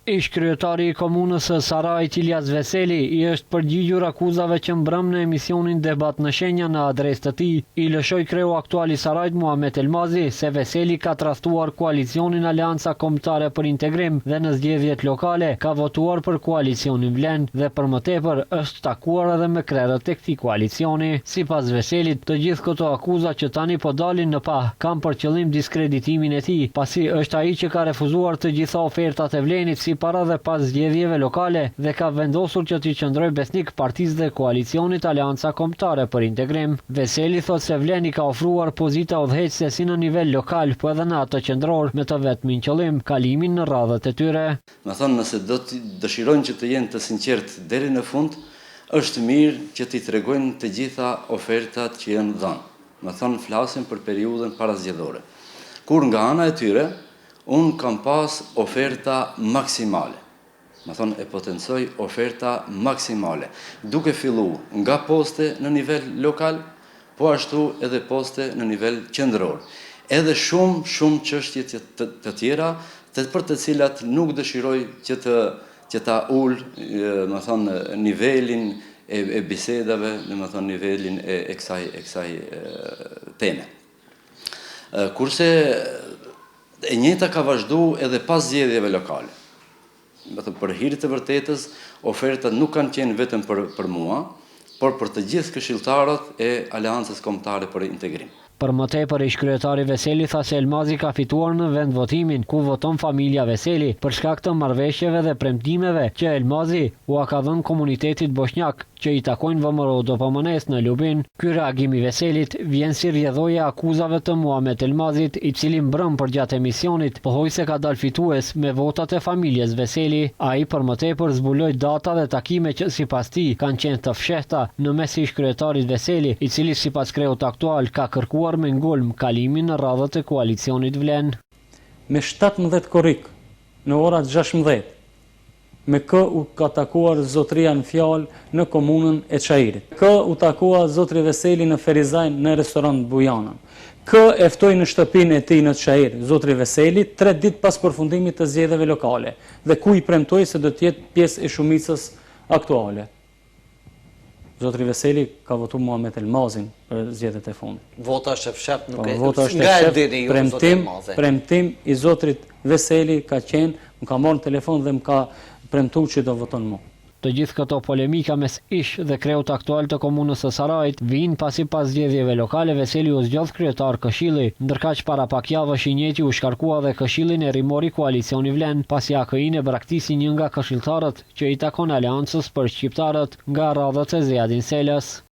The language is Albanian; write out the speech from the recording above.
Ish kryetari i komunës së Sarajit Ilyas Veseli i është përgjigjur akuzave që mbrëm në emisionin Debat në Shenja në adresë të tij. I lëshoi kreu aktual i Sarajit Muhamet Elmazi se Veseli ka trashtuar koalicionin Aleanca Kombëtare për Integrim dhe në zgjedhjet lokale ka votuar për koalicionin Vlen dhe për më tepër është takuar edhe me krerët e këtij koalicioni. Sipas Veselit, të gjithë këto akuza që tani po dalin në pah kanë për qëllim diskreditimin e tij, pasi është ai që ka refuzuar të gjitha ofertat e Vlenit si para dhe pas zgjedhjeve lokale dhe ka vendosur që t'i qëndroj besnik partisë dhe koalicionit Aleanca Kombëtare për Integrim. Veseli thot se Vleni ka ofruar pozita udhëheqëse si në nivel lokal, po edhe në atë qendror, me të vetmin qëllim kalimin në radhët e tyre. Me thonë, nëse do të dëshirojnë që të jenë të sinqertë deri në fund, është mirë që t'i tregojnë të gjitha ofertat që janë dhënë. Me thonë, flasim për periudhën parazgjedhore. Kur nga ana e tyre unë kam pas oferta maksimale. Me thonë, e potencoj oferta maksimale, duke fillu nga poste në nivel lokal, po ashtu edhe poste në nivel qendror. Edhe shumë çështje të tjera, për të cilat nuk dëshiroj që ta ul, me thonë, nivelin e bisedave, me thonë, nivelin e kësaj teme. Kurse e njëjta ka vazhdu edhe pas zgjedhjeve lokale. Për hir të vërtetës, ofertat nuk kanë qenë vetëm për mua, por për të gjithë këshilltarët e Aleancës Kombëtare për Integrim. Për më tepër, ish kryetari Veseli tha se Elmazi ka fituar në vend votimin ku voton familja Veseli për shkak të marrëveshjeve dhe premtimeve që Elmazi u ka dhënë komunitetit bosnjak që i takojnë VMRO DPMN-s në Lubin. Ky reagim i Veselit vjen si rrjedhoje akuzave të Muhamet Elmazit, i cili mbrëm përgjatë emisionit pohoi se ka dalë fitues me votat e familjes Veseli. Ai për më tepër zbuloi data dhe takime që sipas tij kanë qenë të fshehta në mes ish kryetarit Veseli, i cili sipas kreut aktual ka kërkuar me ngulm kalimin në radhët e koalicionit Vlen. Me 17 korrik në orat 16, me kë u ka takuar zotria në fjalë në komunën e Çajirit. Kë u takua zotri Veseli në Ferizajn në restorant Bujana. Kë e ftoi në shtëpinë e tij në Çajir zotri Veseli 3 ditë pas përfundimit të zgjedhjeve lokale dhe ku i premtoi se do të jetë pjesë e shumicës aktuale. Zotri Veseli ka votu Muhamet Elmazin për zgjedhjet e fundit. Vota është e fshat, nuk e vota është e fshat. Premtim i zotrit Veseli ka qenë, më ka marrë në telefon dhe më ka premtuar që do voton mua. Të gjithë këto polemika mes ish dhe kreut aktual të komunës së Sarajit vijnë pasi pas zgjedhjeve lokale Veseli u zgjodh kryetar këshilli, ndërkaq para pak javësh i njëjti u shkarkua dhe këshillin e rimori koalicioni Vlen, pasi AKI-n e braktisi një nga këshilltarët që i takon Aleancës për shqiptarët nga radhët e Ziadin Selës.